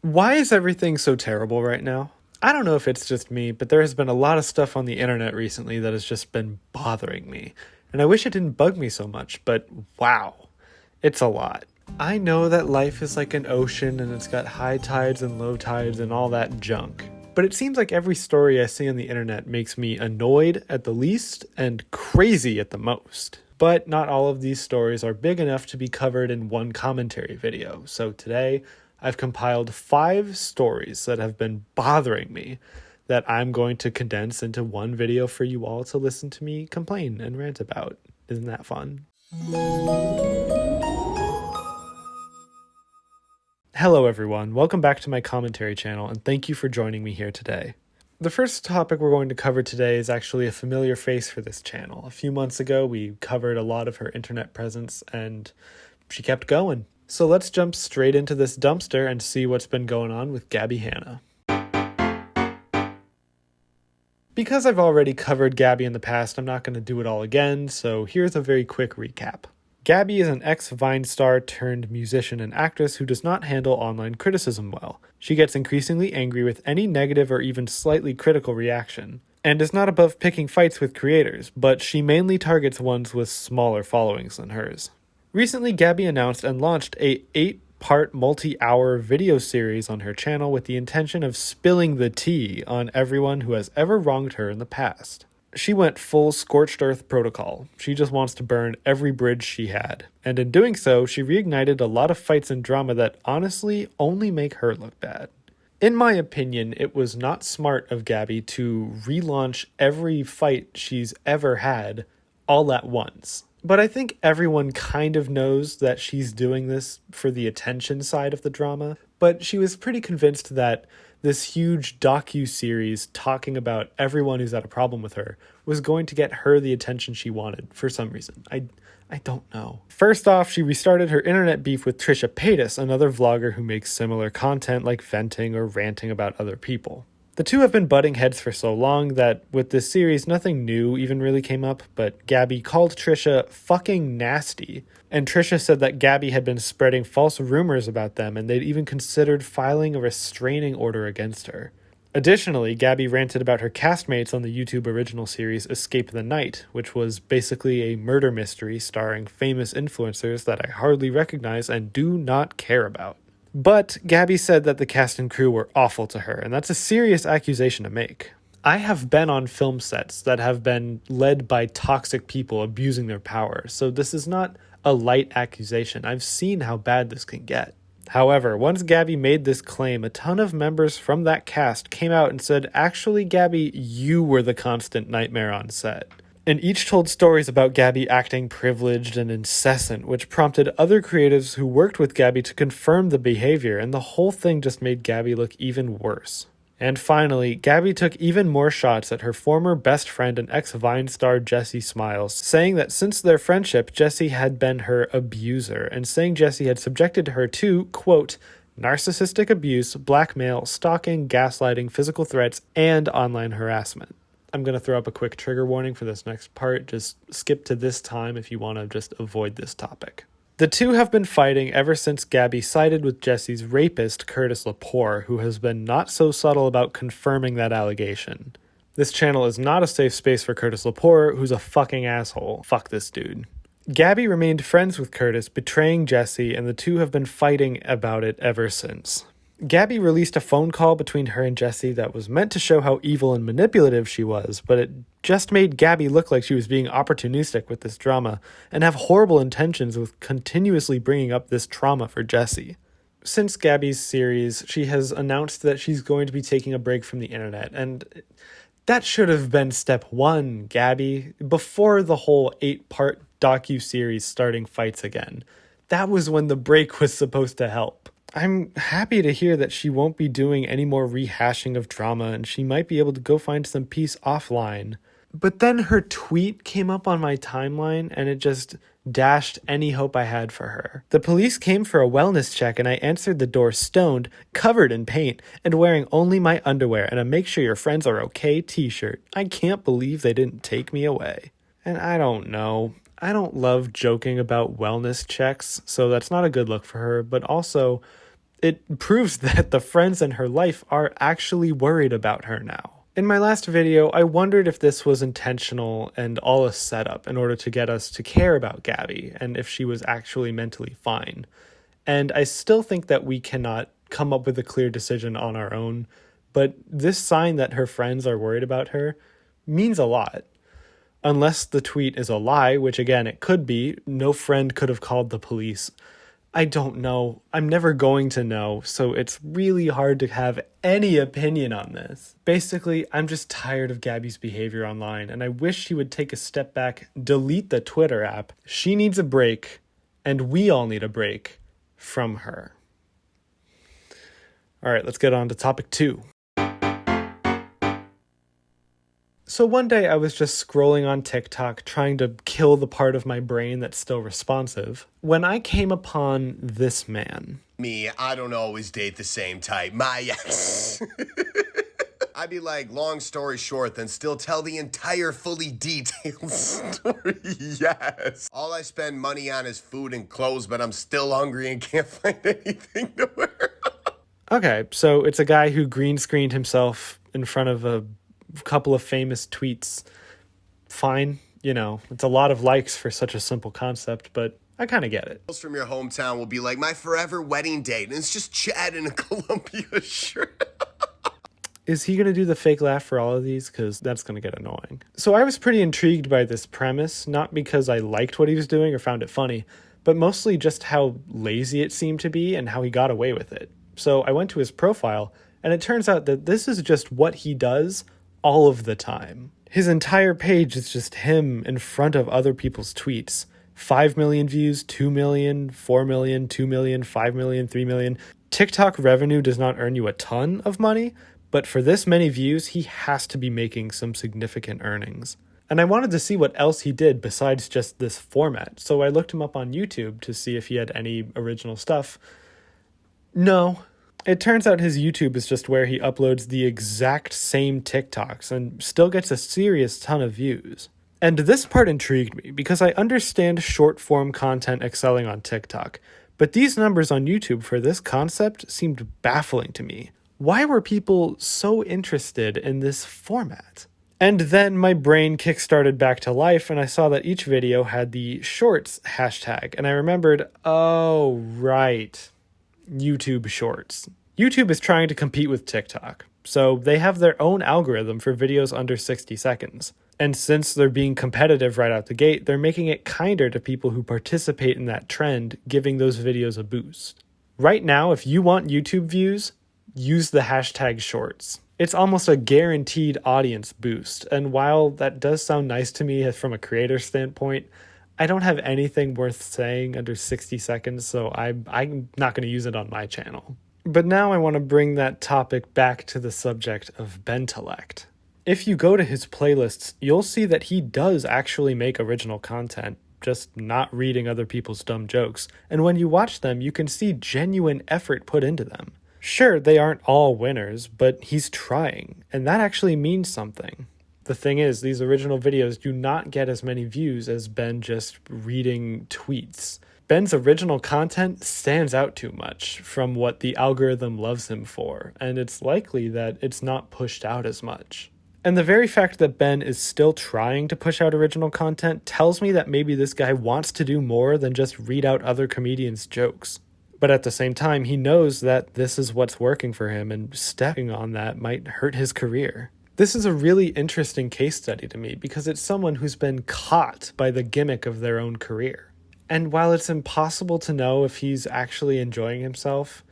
Why is everything so terrible right now? I don't know if it's just me, but there has been a lot of stuff on the internet recently that has just been bothering me. And I wish it didn't bug me so much, but wow, it's a lot. I know that life is like an ocean and it's got high tides and low tides and all that junk. But it seems like every story I see on the internet makes me annoyed at the least and crazy at the most. But not all of these stories are big enough to be covered in one commentary video, so today I've compiled 5 stories that have been bothering me that I'm going to condense into one video for you all to listen to me complain and rant about. Isn't that fun? Hello everyone, welcome back to my commentary channel and thank you for joining me here today. The first topic we're going to cover today is actually a familiar face for this channel. A few months ago we covered a lot of her internet presence and she kept going. So let's jump straight into this dumpster and see what's been going on with Gabbie Hanna. Because I've already covered Gabbie in the past, I'm not going to do it all again, so here's a very quick recap. Gabbie is an ex-Vine star turned musician and actress who does not handle online criticism well. She gets increasingly angry with any negative or even slightly critical reaction, and is not above picking fights with creators, but she mainly targets ones with smaller followings than hers. Recently, Gabbie announced and launched a 8-part multi-hour video series on her channel with the intention of spilling the tea on everyone who has ever wronged her in the past. She went full scorched earth protocol. She just wants to burn every bridge she had. And in doing so, she reignited a lot of fights and drama that honestly only make her look bad. In my opinion, it was not smart of Gabbie to relaunch every fight she's ever had all at once. But I think everyone kind of knows that she's doing this for the attention side of the drama, but she was pretty convinced that this huge docu-series talking about everyone who's had a problem with her was going to get her the attention she wanted for some reason. I don't know. First off, she restarted her internet beef with Trisha Paytas, another vlogger who makes similar content like venting or ranting about other people. The two have been butting heads for so long that with this series nothing new even really came up, but Gabbie called Trisha fucking nasty, and Trisha said that Gabbie had been spreading false rumors about them and they'd even considered filing a restraining order against her. Additionally, Gabbie ranted about her castmates on the YouTube original series Escape the Night, which was basically a murder mystery starring famous influencers that I hardly recognize and do not care about. But Gabbie said that the cast and crew were awful to her, and that's a serious accusation to make. I have been on film sets that have been led by toxic people abusing their power, so this is not a light accusation. I've seen how bad this can get. However, once Gabbie made this claim, a ton of members from that cast came out and said, actually, Gabbie, you were the constant nightmare on set. And each told stories about Gabbie acting privileged and incessant, which prompted other creatives who worked with Gabbie to confirm the behavior, and the whole thing just made Gabbie look even worse. And finally, Gabbie took even more shots at her former best friend and ex-Vine star Jessie Smiles, saying that since their friendship, Jessie had been her abuser, and saying Jessie had subjected her to, quote, narcissistic abuse, blackmail, stalking, gaslighting, physical threats, and online harassment. I'm going to throw up a quick trigger warning for this next part. Just skip to this time if you want to just avoid this topic. The two have been fighting ever since Gabbie sided with Jessie's rapist, Curtis Lepore, who has been not so subtle about confirming that allegation. This channel is not a safe space for Curtis Lepore, who's a fucking asshole. Fuck this dude. Gabbie remained friends with Curtis, betraying Jessie, and the two have been fighting about it ever since. Gabbie released a phone call between her and Jessie that was meant to show how evil and manipulative she was, but it just made Gabbie look like she was being opportunistic with this drama and have horrible intentions with continuously bringing up this trauma for Jessie. Since Gabbie's series, she has announced that she's going to be taking a break from the internet, and that should have been step 1, Gabbie, before the whole 8-part docu-series starting fights again. That was when the break was supposed to help. I'm happy to hear that she won't be doing any more rehashing of drama and she might be able to go find some peace offline. But then her tweet came up on my timeline and it just dashed any hope I had for her. The police came for a wellness check and I answered the door stoned, covered in paint, and wearing only my underwear and a make sure your friends are okay t-shirt. I can't believe they didn't take me away. And I don't know. I don't love joking about wellness checks, so that's not a good look for her, but also It proves that the friends in her life are actually worried about her now. In my last video, I wondered if this was intentional and all a setup in order to get us to care about Gabbie and if she was actually mentally fine. And I still think that we cannot come up with a clear decision on our own, but this sign that her friends are worried about her means a lot. Unless the tweet is a lie, which again it could be, no friend could have called the police. I don't know. I'm never going to know, so it's really hard to have any opinion on this. Basically, I'm just tired of Gabbie's behavior online, and I wish she would take a step back, delete the Twitter app. She needs a break, and we all need a break from her. All right, let's get on to topic 2. So one day I was just scrolling on TikTok trying to kill the part of my brain that's still responsive when I came upon this man. Me, I don't always date the same type. My ex. I'd be like, long story short, then still tell the entire fully detailed story. Yes. All I spend money on is food and clothes, but I'm still hungry and can't find anything to wear. Okay, so it's a guy who green screened himself in front of a couple of famous tweets. Fine, it's a lot of likes for such a simple concept, but I kind of get it. From your hometown will be like my forever wedding date, and it's just Chad in a Columbia shirt. Is he going to do the fake laugh for all of these? Because that's going to get annoying. So I was pretty intrigued by this premise, not because I liked what he was doing or found it funny, but mostly just how lazy it seemed to be and how he got away with it. So I went to his profile, and it turns out that this is just what he does all of the time. His entire page is just him in front of other people's tweets. 5 million views, 2 million, 4 million, 2 million, 5 million, 3 million. TikTok revenue does not earn you a ton of money, but for this many views, he has to be making some significant earnings. And I wanted to see what else he did besides just this format, so I looked him up on YouTube to see if he had any original stuff. No. It turns out his YouTube is just where he uploads the exact same TikToks and still gets a serious ton of views. And this part intrigued me because I understand short-form content excelling on TikTok, but these numbers on YouTube for this concept seemed baffling to me. Why were people so interested in this format? And then my brain kickstarted back to life and I saw that each video had the shorts hashtag, and I remembered, oh, right. YouTube Shorts. YouTube is trying to compete with TikTok, so they have their own algorithm for videos under 60 seconds. And since they're being competitive right out the gate, they're making it kinder to people who participate in that trend, giving those videos a boost. Right now, if you want YouTube views, use the hashtag shorts. It's almost a guaranteed audience boost, and while that does sound nice to me from a creator standpoint, I don't have anything worth saying under 60 seconds, so I'm not going to use it on my channel. But now I want to bring that topic back to the subject of Bentellect. If you go to his playlists, you'll see that he does actually make original content, just not reading other people's dumb jokes, and when you watch them, you can see genuine effort put into them. Sure, they aren't all winners, but he's trying, and that actually means something. The thing is, these original videos do not get as many views as Ben just reading tweets. Ben's original content stands out too much from what the algorithm loves him for, and it's likely that it's not pushed out as much. And the very fact that Ben is still trying to push out original content tells me that maybe this guy wants to do more than just read out other comedians' jokes. But at the same time, he knows that this is what's working for him, and stepping on that might hurt his career. This is a really interesting case study to me because it's someone who's been caught by the gimmick of their own career. And while it's impossible to know if he's actually enjoying himself,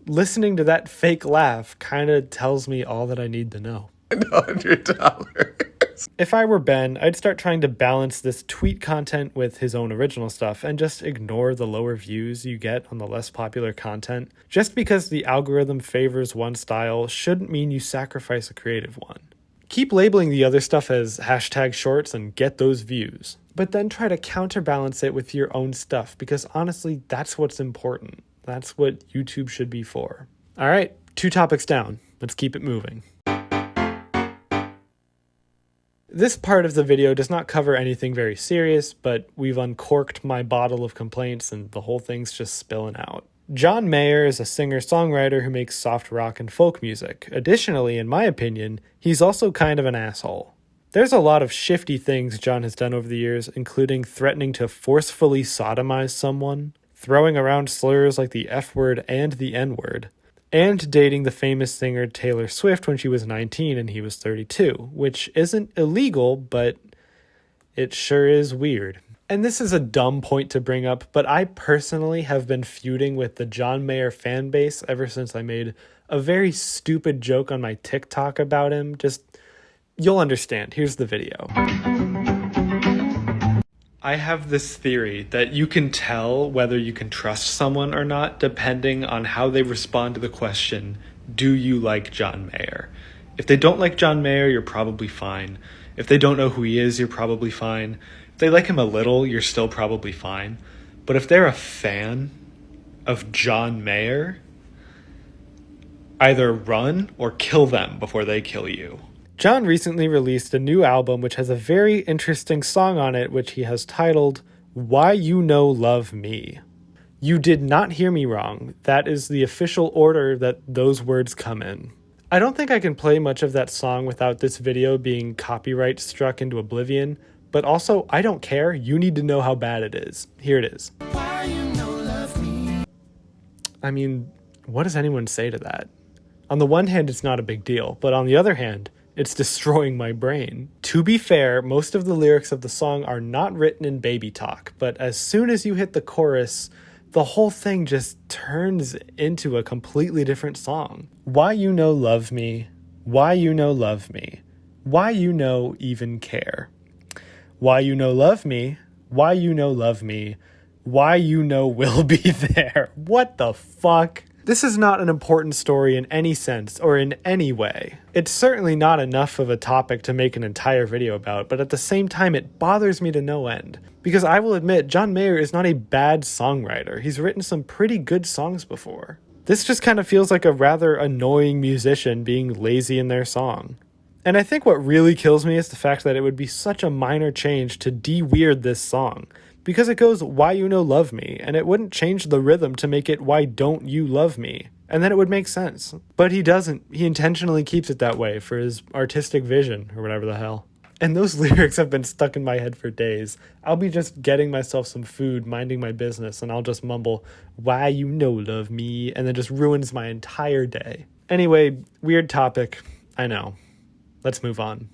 listening to that fake laugh kind of tells me all that I need to know. $100. If I were Ben, I'd start trying to balance this tweet content with his own original stuff and just ignore the lower views you get on the less popular content. Just because the algorithm favors one style shouldn't mean you sacrifice a creative one. Keep labeling the other stuff as hashtag shorts and get those views, but then try to counterbalance it with your own stuff because honestly, that's what's important. That's what YouTube should be for. All right, 2 topics down. Let's keep it moving. This part of the video does not cover anything very serious, but we've uncorked my bottle of complaints and the whole thing's just spilling out. John Mayer is a singer-songwriter who makes soft rock and folk music. Additionally, in my opinion, he's also kind of an asshole. There's a lot of shifty things John has done over the years, including threatening to forcefully sodomize someone, throwing around slurs like the F word and the N word, and dating the famous singer Taylor Swift when she was 19 and he was 32, which isn't illegal, but it sure is weird. And this is a dumb point to bring up, but I personally have been feuding with the John Mayer fan base ever since I made a very stupid joke on my TikTok about him. You'll understand. Here's the video. I have this theory that you can tell whether you can trust someone or not depending on how they respond to the question, do you like John Mayer? If they don't like John Mayer, you're probably fine. If they don't know who he is, you're probably fine. If they like him a little, you're still probably fine. But if they're a fan of John Mayer, either run or kill them before they kill you. John recently released a new album which has a very interesting song on it which he has titled, Why You Know Love Me. You did not hear me wrong. That is the official order that those words come in. I don't think I can play much of that song without this video being copyright struck into oblivion, but also, I don't care. You need to know how bad it is. Here it is. Why you know love me. I mean, what does anyone say to that? On the one hand, it's not a big deal, but on the other hand, it's destroying my brain. To be fair, most of the lyrics of the song are not written in baby talk, but as soon as you hit the chorus, the whole thing just turns into a completely different song. Why you know love me, why you know love me, why you know even care. Why you know love me, why you know love me, why you know will be there. What the fuck? This is not an important story in any sense or in any way. It's certainly not enough of a topic to make an entire video about, but at the same time it bothers me to no end. Because I will admit, John Mayer is not a bad songwriter. He's written some pretty good songs before. This just kind of feels like a rather annoying musician being lazy in their song. And I think what really kills me is the fact that it would be such a minor change to de-weird this song. Because it goes, why you know love me, and it wouldn't change the rhythm to make it, why don't you love me? And then it would make sense. But he doesn't. He intentionally keeps it that way for his artistic vision, or whatever the hell. And those lyrics have been stuck in my head for days. I'll be just getting myself some food, minding my business, and I'll just mumble, why you know love me, and then just ruins my entire day. Anyway, weird topic. I know. Let's move on.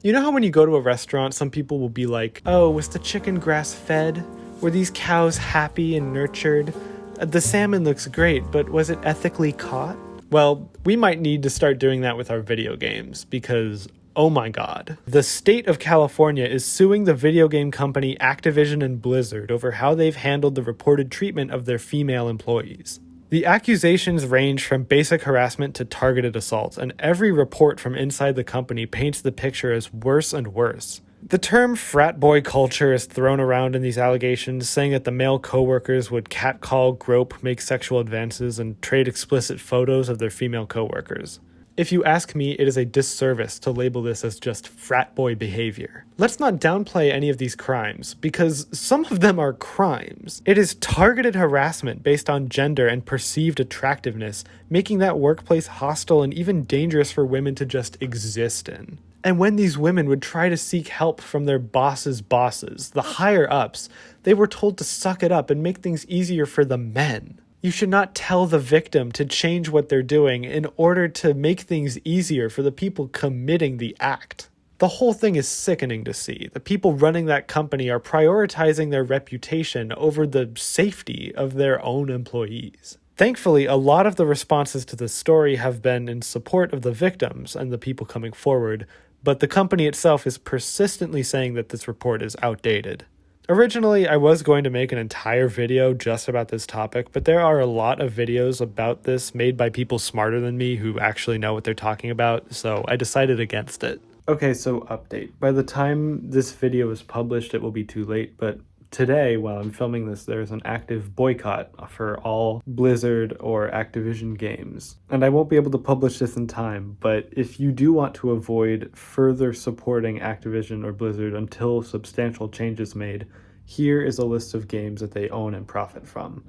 You know how when you go to a restaurant, some people will be like, oh, was the chicken grass-fed? Were these cows happy and nurtured? The salmon looks great, but was it ethically caught? Well, we might need to start doing that with our video games, because, oh my god. The state of California is suing the video game company Activision and Blizzard over how they've handled the reported treatment of their female employees. The accusations range from basic harassment to targeted assault, and every report from inside the company paints the picture as worse and worse. The term frat boy culture is thrown around in these allegations, saying that the male coworkers would catcall, grope, make sexual advances, and trade explicit photos of their female coworkers. If you ask me, it is a disservice to label this as just frat boy behavior. Let's not downplay any of these crimes, because some of them are crimes. It is targeted harassment based on gender and perceived attractiveness, making that workplace hostile and even dangerous for women to just exist in. And when these women would try to seek help from their bosses' bosses, the higher-ups, they were told to suck it up and make things easier for the men. You should not tell the victim to change what they're doing in order to make things easier for the people committing the act. The whole thing is sickening to see. The people running that company are prioritizing their reputation over the safety of their own employees. Thankfully, a lot of the responses to this story have been in support of the victims and the people coming forward, but the company itself is persistently saying that this report is outdated. Originally, I was going to make an entire video just about this topic, but there are a lot of videos about this made by people smarter than me who actually know what they're talking about, so I decided against it. Okay, so update. By the time this video is published, it will be too late, but today, while I'm filming this, there's an active boycott for all Blizzard or Activision games. And I won't be able to publish this in time, but if you do want to avoid further supporting Activision or Blizzard until substantial change is made, Here is a list of games that they own and profit from,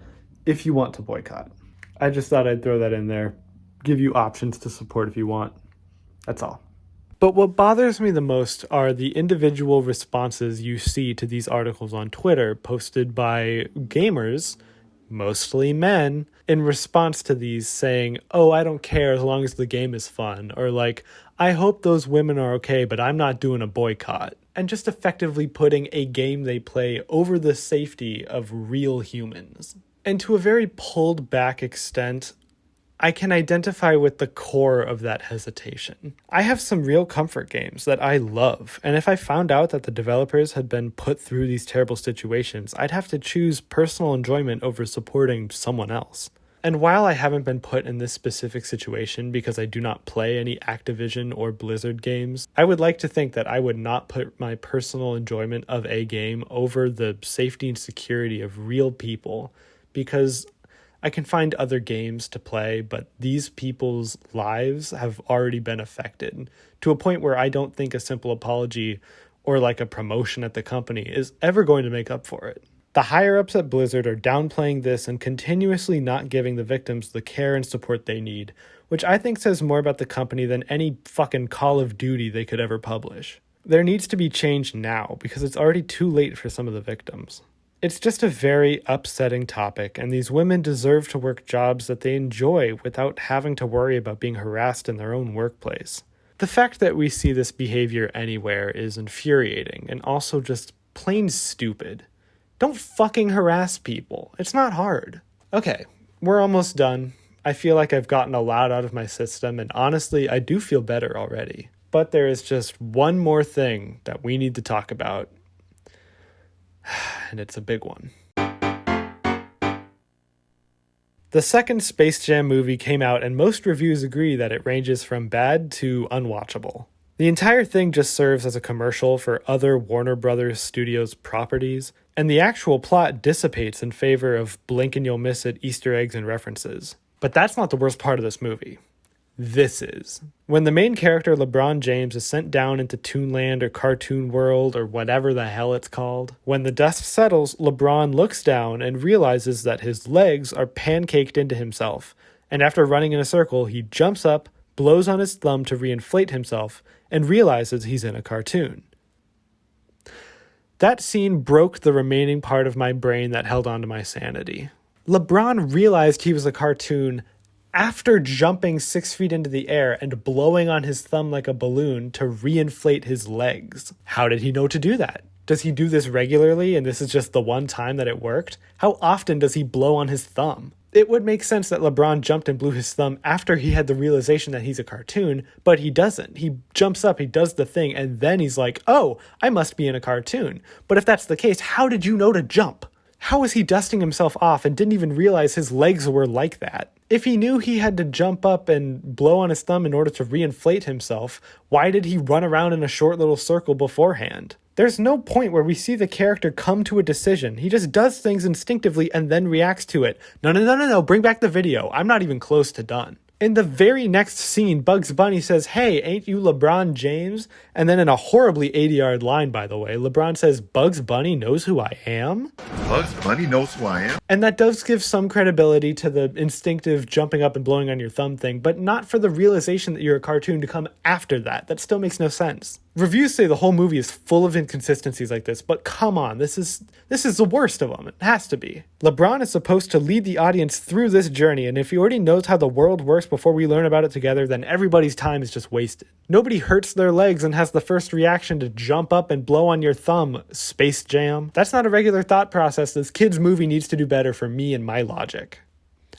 if you want to boycott. I just thought I'd throw that in there, give you options to support if you want. That's all. But what bothers me the most are the individual responses you see to these articles on Twitter posted by gamers, mostly men, in response to these saying, oh, I don't care as long as the game is fun, or like, I hope those women are okay, but I'm not doing a boycott, and just effectively putting a game they play over the safety of real humans. And to a very pulled back extent, I can identify with the core of that hesitation. I have some real comfort games that I love, and if I found out that the developers had been put through these terrible situations, I'd have to choose personal enjoyment over supporting someone else. And while I haven't been put in this specific situation because I do not play any Activision or Blizzard games, I would like to think that I would not put my personal enjoyment of a game over the safety and security of real people, because I can find other games to play, but these people's lives have already been affected to a point where I don't think a simple apology or like a promotion at the company is ever going to make up for it. The higher-ups at Blizzard are downplaying this and continuously not giving the victims the care and support they need, which I think says more about the company than any fucking Call of Duty they could ever publish. There needs to be change now, because it's already too late for some of the victims. It's just a very upsetting topic, and these women deserve to work jobs that they enjoy without having to worry about being harassed in their own workplace. The fact that we see this behavior anywhere is infuriating, and also just plain stupid. Don't fucking harass people. It's not hard. Okay, we're almost done. I feel like I've gotten a lot out of my system, and honestly, I do feel better already. But there is just one more thing that we need to talk about. And it's a big one. The second Space Jam movie came out, and most reviews agree that it ranges from bad to unwatchable. The entire thing just serves as a commercial for other Warner Brothers Studios properties, and the actual plot dissipates in favor of blink and you'll miss it Easter eggs and references. But that's not the worst part of this movie. This is. When the main character, LeBron James, is sent down into Toonland or Cartoon World or whatever the hell it's called, when the dust settles, LeBron looks down and realizes that his legs are pancaked into himself, and after running in a circle, he jumps up, blows on his thumb to reinflate himself, and realizes he's in a cartoon. That scene broke the remaining part of my brain that held onto my sanity. LeBron realized he was a cartoon after jumping 6 feet into the air and blowing on his thumb like a balloon to reinflate his legs. How did he know to do that? Does he do this regularly and this is just the one time that it worked? How often does he blow on his thumb? It would make sense that LeBron jumped and blew his thumb after he had the realization that he's a cartoon, but he doesn't. He jumps up, he does the thing, and then he's like, oh, I must be in a cartoon. But if that's the case, how did you know to jump? How was he dusting himself off and didn't even realize his legs were like that? If he knew he had to jump up and blow on his thumb in order to reinflate himself, why did he run around in a short little circle beforehand? There's no point where we see the character come to a decision. He just does things instinctively and then reacts to it. No, bring back the video. I'm not even close to done. In the very next scene, Bugs Bunny says, hey, ain't you LeBron James? And then in a horribly 80-yard line, by the way, LeBron says, Bugs Bunny knows who I am? Bugs Bunny knows who I am? And that does give some credibility to the instinctive jumping up and blowing on your thumb thing, but not for the realization that you're a cartoon to come after that. That still makes no sense. Reviews say the whole movie is full of inconsistencies like this, but come on, this is the worst of them. It has to be. LeBron is supposed to lead the audience through this journey, and if he already knows how the world works before we learn about it together, then everybody's time is just wasted. Nobody hurts their legs and has the first reaction to jump up and blow on your thumb, Space Jam. That's not a regular thought process. This kid's movie needs to do better for me and my logic.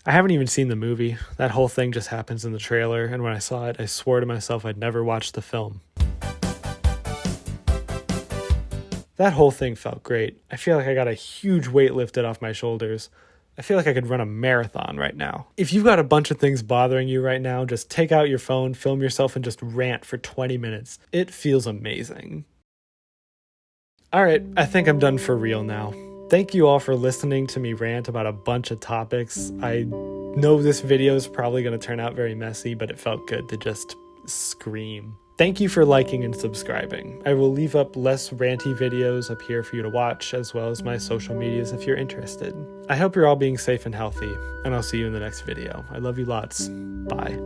I haven't even seen the movie. That whole thing just happens in the trailer, and when I saw it, I swore to myself I'd never watch the film. That whole thing felt great. I feel like I got a huge weight lifted off my shoulders. I feel like I could run a marathon right now. If you've got a bunch of things bothering you right now, just take out your phone, film yourself, and just rant for 20 minutes. It feels amazing. Alright, I think I'm done for real now. Thank you all for listening to me rant about a bunch of topics. I know this video is probably going to turn out very messy, but it felt good to just scream. Thank you for liking and subscribing. I will leave up less ranty videos up here for you to watch, as well as my social medias if you're interested. I hope you're all being safe and healthy, and I'll see you in the next video. I love you lots. Bye.